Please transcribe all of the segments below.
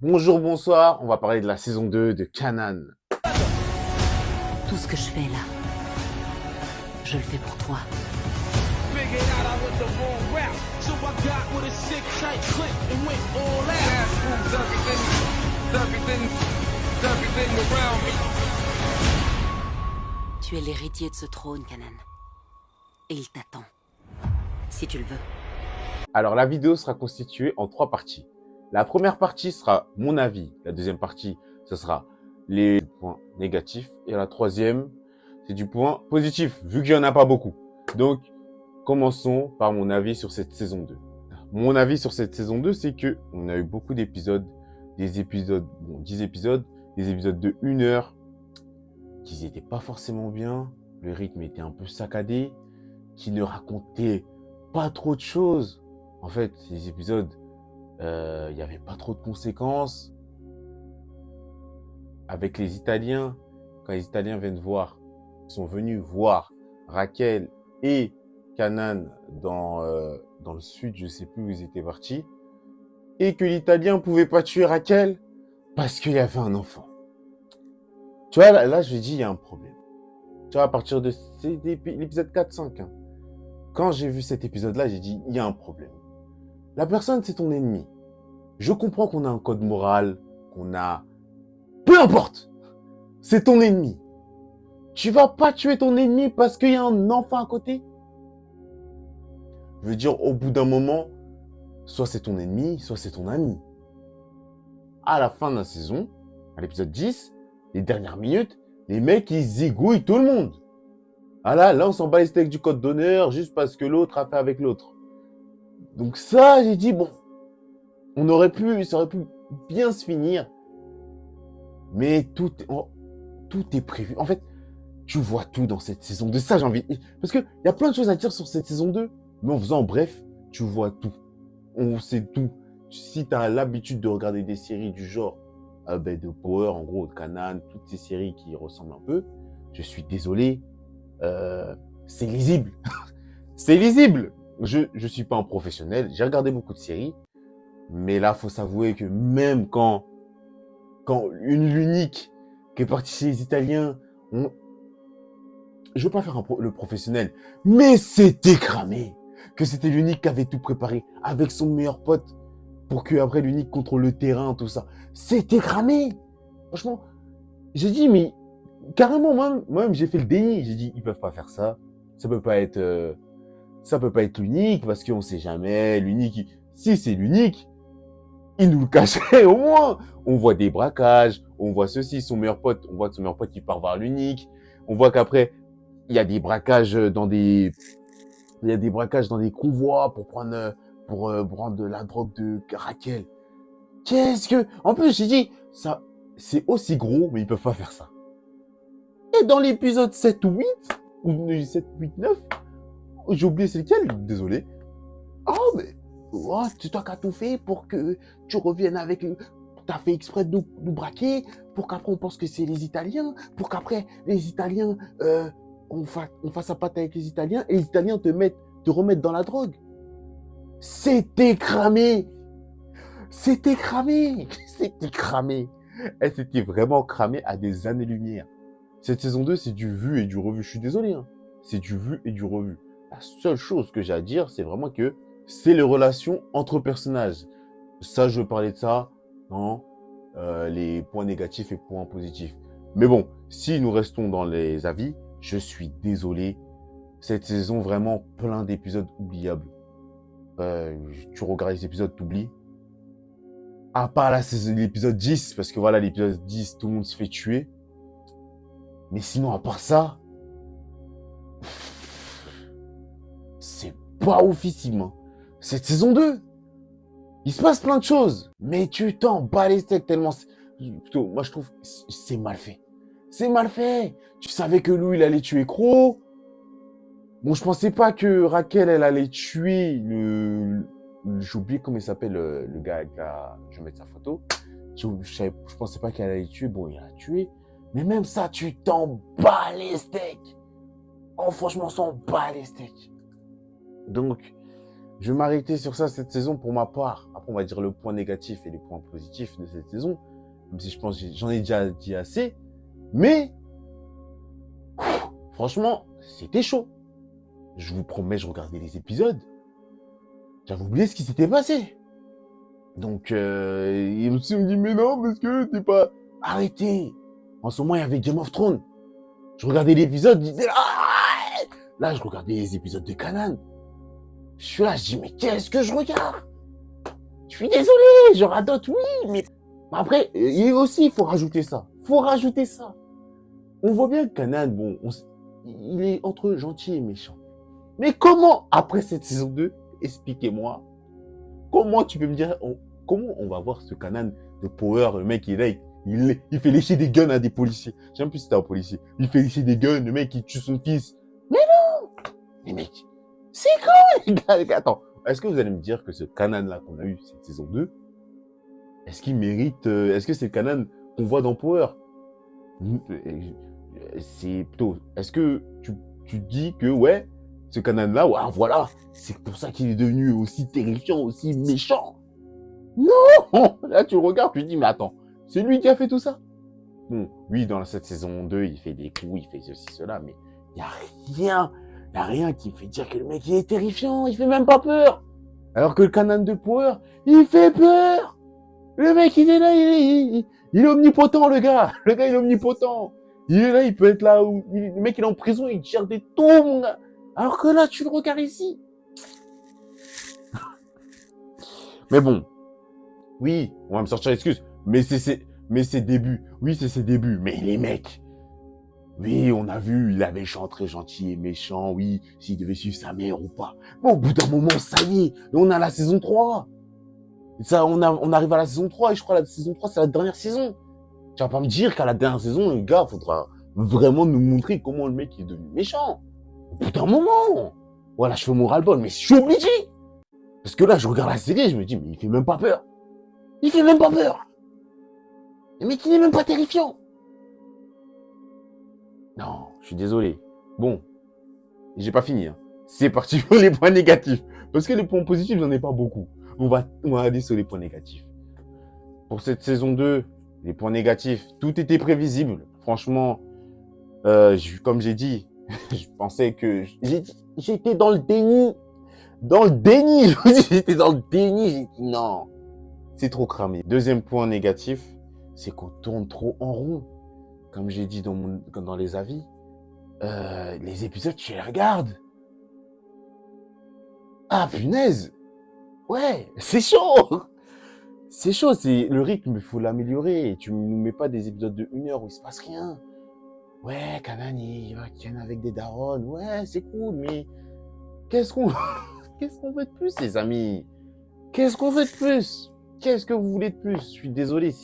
Bonjour, bonsoir, on va parler de la saison 2 de Kanan. Tout ce que je fais là, je le fais pour toi. Figured out I was the wrong rap, so I got with a sick tight click and went all out. Gas moves everything around me. Tu es l'héritier de ce trône, Kanan. Et il t'attend. Si tu le veux. Alors la vidéo sera constituée en 3 parties. La première partie sera mon avis, la deuxième partie ce sera les points négatifs et la troisième c'est du point positif vu qu'il n'y en a pas beaucoup. Donc commençons par mon avis sur cette saison 2. Mon avis sur cette saison 2 c'est que on a eu beaucoup d'épisodes, des épisodes, 10 épisodes, des épisodes de 1 heure qui n'étaient pas forcément bien, le rythme était un peu saccadé, qui ne racontaient pas trop de choses. En fait, ces épisodes, il n'y avait pas trop de conséquences. Avec les Italiens, quand les Italiens sont venus voir Raquel et Kanan dans le sud, je sais plus où ils étaient partis, et que l'Italien pouvait pas tuer Raquel parce qu'il y avait un enfant. Tu vois, là je dis, il y a un problème. Tu vois, à partir de l'épisode 4-5, hein, quand j'ai vu cet épisode-là, j'ai dit, il y a un problème. La personne, c'est ton ennemi. Je comprends qu'on a un code moral, qu'on a... Peu importe, c'est ton ennemi. Tu vas pas tuer ton ennemi parce qu'il y a un enfant à côté. Je veux dire, au bout d'un moment, soit c'est ton ennemi, soit c'est ton ami. À la fin de la saison, à l'épisode 10, les dernières minutes, les mecs, ils zigouillent tout le monde. Ah là, on s'en bat les steaks du code d'honneur juste parce que l'autre a fait avec l'autre. Donc ça, j'ai dit, bon, ça aurait pu bien se finir. Mais tout est prévu. En fait, tu vois tout dans cette saison 2. Ça, j'ai envie... Parce qu'il y a plein de choses à dire sur cette saison 2. Mais en faisant bref, tu vois tout. On sait tout. Si tu as l'habitude de regarder des séries du genre de Power, en gros, de Kanan, toutes ces séries qui ressemblent un peu, je suis désolé, c'est lisible. C'est lisible. Je suis pas un professionnel. J'ai regardé beaucoup de séries. Mais là, faut s'avouer que même quand l'unique qui est partie chez les Italiens, je veux pas faire le professionnel, mais c'était cramé. Que c'était l'unique qui avait tout préparé avec son meilleur pote pour que après l'unique contrôle le terrain, tout ça. C'était cramé. Franchement, j'ai dit, mais carrément, moi-même, j'ai fait le déni. J'ai dit, ils peuvent pas faire ça. Ça peut pas être l'unique parce qu'on sait jamais. L'unique, si c'est l'unique, il nous le cachait au moins. On voit des braquages, on voit ceci, son meilleur pote, on voit que son meilleur pote il part voir l'unique. On voit qu'après, il y a des braquages dans des convois pour prendre de la drogue de Raquel. En plus, j'ai dit, ça, c'est aussi gros, mais ils peuvent pas faire ça. Et dans l'épisode 7 ou 8, ou 7, 8, 9, j'ai oublié c'est lequel, désolé. Oh, mais, c'est toi qui as tout fait pour que tu reviennes avec t'as fait exprès de nous braquer, pour qu'après on pense que c'est les Italiens, pour qu'après les Italiens, on fasse à patte avec les Italiens, et les Italiens te remettent dans la drogue. C'était cramé. C'était cramé. C'était cramé. Elle s'était vraiment cramée à des années-lumière. Cette saison 2, c'est du vu et du revu. Je suis désolé, hein. C'est du vu et du revu. La seule chose que j'ai à dire, c'est vraiment que c'est les relations entre personnages. Ça, je veux parler de ça dans les points négatifs et points positifs. Mais bon, si nous restons dans les avis, je suis désolé. Cette saison, vraiment plein d'épisodes oubliables. Tu regardes les épisodes, t'oublies. À part l'épisode 10, parce que voilà, l'épisode 10, tout le monde se fait tuer. Mais sinon, à part ça, c'est pas oufissime. Hein. Cette saison 2, il se passe plein de choses, mais tu t'en bats les steaks tellement... Plutôt, moi, je trouve que c'est mal fait. C'est mal fait. Tu savais que lui, il allait tuer Crow. Bon, je pensais pas que Raquel, elle allait tuer j'ai oublié comment il s'appelle, le gars avec la... Je vais mettre sa photo. Je pensais pas qu'elle allait tuer. Bon, il a tué. Mais même ça, tu t'en bats les steaks. Oh, franchement, on s'en bat les steaks. Donc, Je vais m'arrêter sur ça cette saison pour ma part. Après, on va dire le point négatif et les points positifs de cette saison. Même si je pense que j'en ai déjà dit assez. Mais, franchement, c'était chaud. Je vous promets, je regardais les épisodes. J'avais oublié ce qui s'était passé. Donc, ils me sont dit, mais non, parce que t'es pas... Arrêtez. En ce moment, il y avait Game of Thrones. Je regardais l'épisode, je disais, ah! Là, je regardais les épisodes de Kanan. Je suis là, je dis, mais qu'est-ce que je regarde? Je suis désolé, je radote, oui, mais... Après, il faut rajouter ça. On voit bien que Kanan, bon, il est entre gentil et méchant. Mais comment, après cette saison 2, expliquez-moi, comment tu peux me dire, comment on va voir ce Kanan de Power, le mec, il est là, il fait lécher des guns à des policiers. Je sais même plus si c'était un policier. Il fait lécher des guns, le mec, il tue son fils. Mais non! Mais mec, c'est quoi, les gars? Attends, est-ce que vous allez me dire que ce Kanan-là qu'on a eu cette saison 2, est-ce qu'il mérite, est-ce que c'est le Kanan qu'on voit dans Power? C'est plutôt, est-ce que tu dis que, ouais, ce Kanan-là, ouais, voilà, c'est pour ça qu'il est devenu aussi terrifiant, aussi méchant? Non! Là, tu le regardes, tu te dis, mais attends, c'est lui qui a fait tout ça? Bon, oui, dans cette saison 2, il fait des coups, il fait ceci, cela, mais il n'y a rien qui fait dire que le mec, il est terrifiant, il fait même pas peur. Alors que le Kanan de Power, il fait peur. Le mec, il est là, il est omnipotent, le gars. Le gars, il est omnipotent. Il est là, il peut être là, le mec, il est en prison, il tire des tours, mon gars. Alors que là, tu le regardes ici. Mais bon, oui, on va me sortir l'excuse, mais c'est ses débuts. Oui, c'est ses débuts, mais les mecs, oui, on a vu, il avait chanté très gentil et méchant, oui, s'il devait suivre sa mère ou pas. Mais au bout d'un moment, ça y est, on a la saison 3. Ça, on arrive à la saison 3, et je crois que la saison 3, c'est la dernière saison. Tu vas pas me dire qu'à la dernière saison, le gars, faudra vraiment nous montrer comment le mec est devenu méchant. Au bout d'un moment, voilà, je fais mon ras-le-bol, mais je suis obligé. Parce que là, je regarde la série, je me dis, mais il fait même pas peur. Il fait même pas peur. Le mec, il est même pas terrifiant. Non, je suis désolé. Bon, j'ai pas fini. Hein. C'est parti pour les points négatifs. Parce que les points positifs, j'en ai pas beaucoup. On va aller sur les points négatifs. Pour cette saison 2, les points négatifs, tout était prévisible. Franchement, comme j'ai dit, je pensais que... J'étais dans le déni. Dans le déni, je vous dis, j'étais dans le déni. J'ai dit non, c'est trop cramé. Deuxième point négatif, c'est qu'on tourne trop en rond. Comme j'ai dit dans les avis, les épisodes, tu les regardes. Ah, punaise. Ouais, c'est chaud. C'est chaud, le rythme, il faut l'améliorer. Tu nous mets pas des épisodes de 1 heure où il se passe rien. Ouais, Kanan, il va ken avec des darons. Ouais, c'est cool, mais qu'est-ce qu'on veut de plus, les amis? Qu'est-ce qu'on veut de plus? Qu'est-ce que vous voulez de plus? Je suis désolé,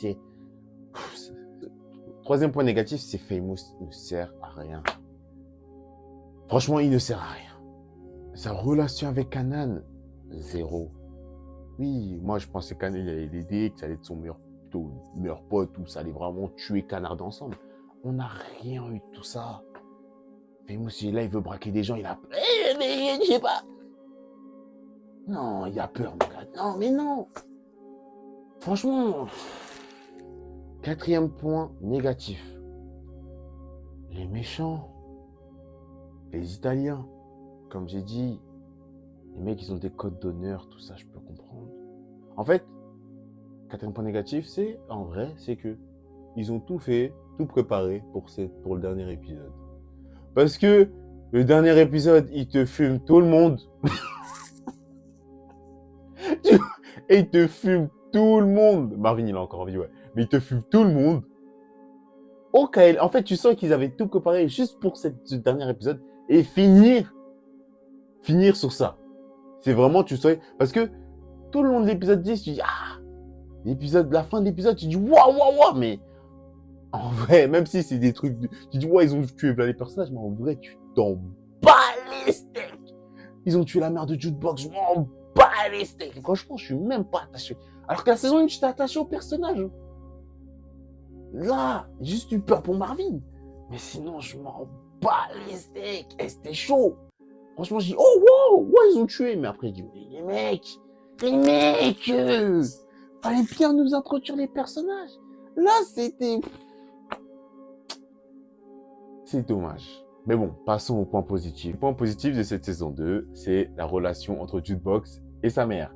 Troisième point négatif, c'est Famous ne sert à rien. Franchement, il ne sert à rien. Sa relation avec Kanan, zéro. Oui, moi, je pensais qu'Kanan, il allait l'aider, que ça allait être son meilleur pote, ou ça allait vraiment tuer Canard ensemble. On n'a rien eu de tout ça. Famous, il est là, il veut braquer des gens, il a... Mais je sais pas. Non, il a peur, mon gars. Non, mais non. Franchement... Quatrième point négatif. Les méchants. Les Italiens. Comme j'ai dit, les mecs, ils ont des codes d'honneur, tout ça, je peux comprendre. En fait, quatrième point négatif, c'est que ils ont tout fait, tout préparé pour le dernier épisode. Parce que le dernier épisode, il te fume tout le monde. Et il te fume tout le monde. Marvin, il a encore envie, ouais. Mais il te fume tout le monde. Ok, en fait, tu sens qu'ils avaient tout préparé juste pour ce dernier épisode. Et finir sur ça. C'est vraiment, tu sais, parce que tout le long de l'épisode 10, tu dis, ah, la fin de l'épisode, tu dis, waouh, mais en vrai, même si c'est des trucs, tu dis, ouais, ils ont tué les personnages, mais en vrai, tu t'en bats les steaks. Ils ont tué la mère de Jukebox, je m'en bats les steaks. Franchement, je suis même pas attaché. Alors que la saison 1, j'étais attaché au personnage. Là, j'ai juste eu peur pour Marvin. Mais sinon, je m'en bats les steaks. Et c'était chaud. Franchement, j'ai dit, oh, wow, ouais, ils ont tué. Mais après, j'ai dit, mais les mecs, fallait bien nous introduire les personnages. Là, c'est dommage. Mais bon, passons au point positif. Le point positif de cette saison 2, c'est la relation entre Jukebox et sa mère.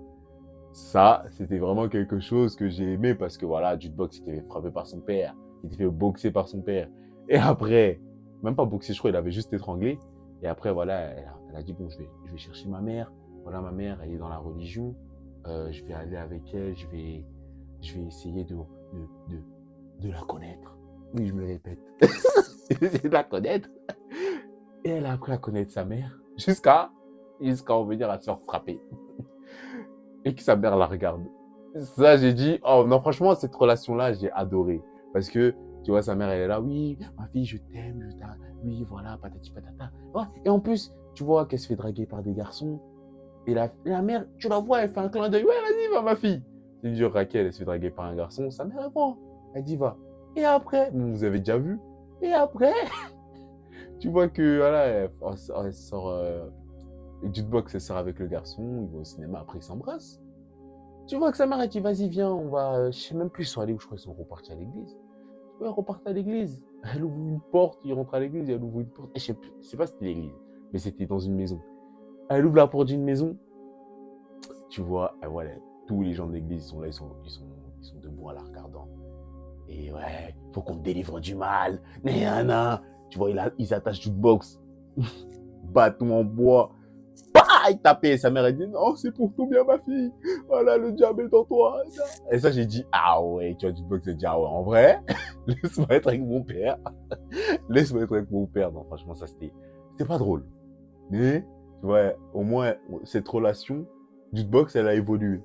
Ça, c'était vraiment quelque chose que j'ai aimé parce que voilà, Jukebox était fait frapper par son père, il était fait boxer par son père. Et après, même pas boxer, je crois, il avait juste étranglé. Et après, voilà, elle a dit, bon, je vais chercher ma mère. Voilà, ma mère, elle est dans la religion. Je vais aller avec elle, je vais essayer de la connaître. Oui, je me répète. de la connaître. Et elle a appris à connaître sa mère jusqu'à on veut dire, à se faire frapper. Et que sa mère la regarde. Ça, j'ai dit, oh non, franchement, cette relation-là, j'ai adoré. Parce que, tu vois, sa mère, elle est là, oui, ma fille, je t'aime, oui, voilà, patati patata. Ouais. Et en plus, tu vois qu'elle se fait draguer par des garçons. Et la mère, tu la vois, elle fait un clin d'œil, ouais, vas-y, va, ma fille. C'est dur, Raquel, elle se fait draguer par un garçon, sa mère, elle voit. Elle dit, va. Et après, bon, vous avez déjà vu. Et après, tu vois que, voilà, elle sort, Jukebox, elle sort avec le garçon, ils vont au cinéma, après ils s'embrassent. Tu vois que sa mère, elle dit, vas-y, viens, on va, je sais même plus, ils sont allés où, je crois qu'ils sont repartis à l'église. Ouais, ils repartent à l'église. Elle ouvre une porte, ils rentrent à l'église, elle ouvre une porte. Et je sais pas si c'était l'église, mais c'était dans une maison. Elle ouvre la porte d'une maison, tu vois, et voilà, tous les gens de l'église, ils sont là, ils sont debout en la regardant. Et ouais, faut qu'on te délivre du mal. Mais tu vois, ils attachent Jukebox. Bâton en bois. Ah, il tapait. Sa mère, elle dit, non, c'est pour tout bien, ma fille. Voilà, le diable est en toi. Et ça, j'ai dit, ah ouais, tu vois, Jukebox, j'ai dit, ah ouais, en vrai, laisse-moi être avec mon père. Laisse-moi être avec mon père. Non, franchement, ça, c'était pas drôle. Mais, tu vois, au moins, cette relation, Jukebox, elle a évolué.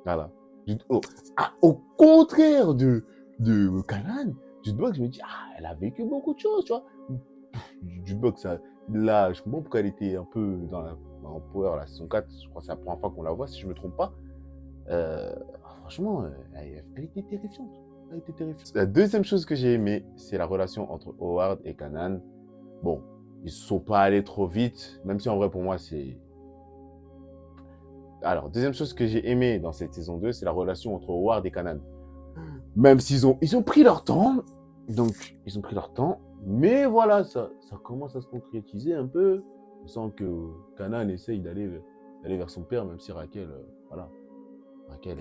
Voilà. Au contraire de Kanan, Jukebox, je me dis, ah, elle a vécu beaucoup de choses, tu vois. Jukebox, là, je comprends pourquoi elle était un peu dans Power, la saison 4, je crois que c'est la première fois qu'on la voit, si je me trompe pas. Euh, franchement, elle était terrifiante. Elle était terrifiante. La deuxième chose que j'ai aimé, c'est la relation entre Howard et Kanan. Bon, ils ne sont pas allés trop vite, même si en vrai, pour moi, c'est... Alors, deuxième chose que j'ai aimé dans cette saison 2, c'est la relation entre Howard et Kanan. Même s'ils ont pris leur temps, donc ils ont pris leur temps, mais voilà, ça commence à se concrétiser un peu. On sent que Kanan essaye d'aller vers son père, même si Raquel, voilà, Raquel,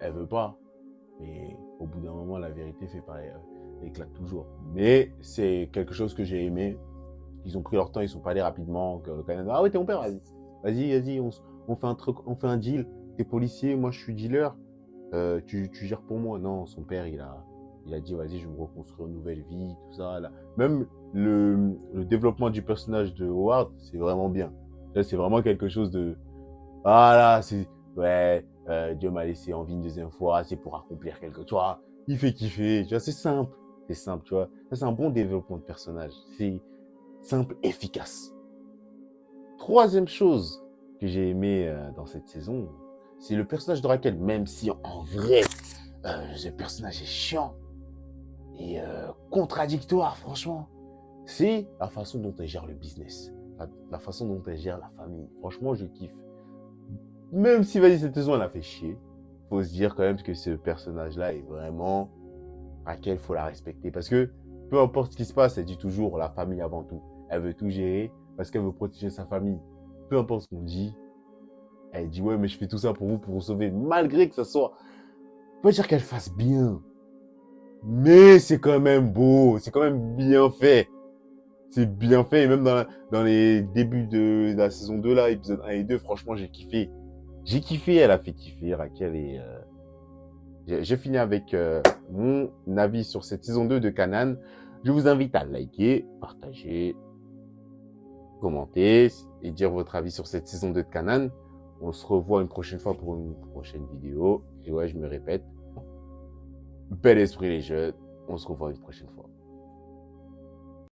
elle veut pas. Mais au bout d'un moment, la vérité fait pareil, elle éclate toujours. Mais c'est quelque chose que j'ai aimé. Ils ont pris leur temps, ils sont pas allés rapidement. Que Kanan, ah ouais, t'es mon père, vas-y, on fait un truc, on fait un deal. T'es policier, moi je suis dealer. Tu gères pour moi. Non, son père, il a dit, vas-y, je vais me reconstruire une nouvelle vie, tout ça. Là. Même le développement du personnage de Howard, c'est vraiment bien. Là, c'est vraiment quelque chose de... Ah là, c'est... Ouais, Dieu m'a laissé en vie une deuxième fois, c'est pour accomplir quelque chose. Tu vois, il fait kiffer, tu vois, c'est simple. C'est simple, tu vois. Ça, c'est un bon développement de personnage. C'est simple, efficace. Troisième chose que j'ai aimé dans cette saison, c'est le personnage de Raquel. Même si en vrai, ce personnage est chiant et contradictoire, franchement. C'est la façon dont elle gère le business. La façon dont elle gère la famille. Franchement, je kiffe. Même si, vas-y, cette saison, elle a fait chier. Faut se dire quand même que ce personnage-là est vraiment... Raquel, faut la respecter. Parce que peu importe ce qui se passe, elle dit toujours la famille avant tout. Elle veut tout gérer parce qu'elle veut protéger sa famille. Peu importe ce qu'on dit, elle dit, ouais, mais je fais tout ça pour vous sauver. Malgré que ça soit... Faut pas dire qu'elle fasse bien. Mais c'est quand même beau. C'est quand même bien fait. C'est bien fait. Et même dans les débuts de la saison 2, là, épisode 1 et 2, franchement, j'ai kiffé. J'ai kiffé. Elle a fait kiffer, Raquel. Et j'ai fini avec mon avis sur cette saison 2 de Kanan. Je vous invite à liker, partager, commenter et dire votre avis sur cette saison 2 de Kanan. On se revoit une prochaine fois pour une prochaine vidéo. Et ouais, je me répète. Bel esprit les jeunes. On se revoit une prochaine fois.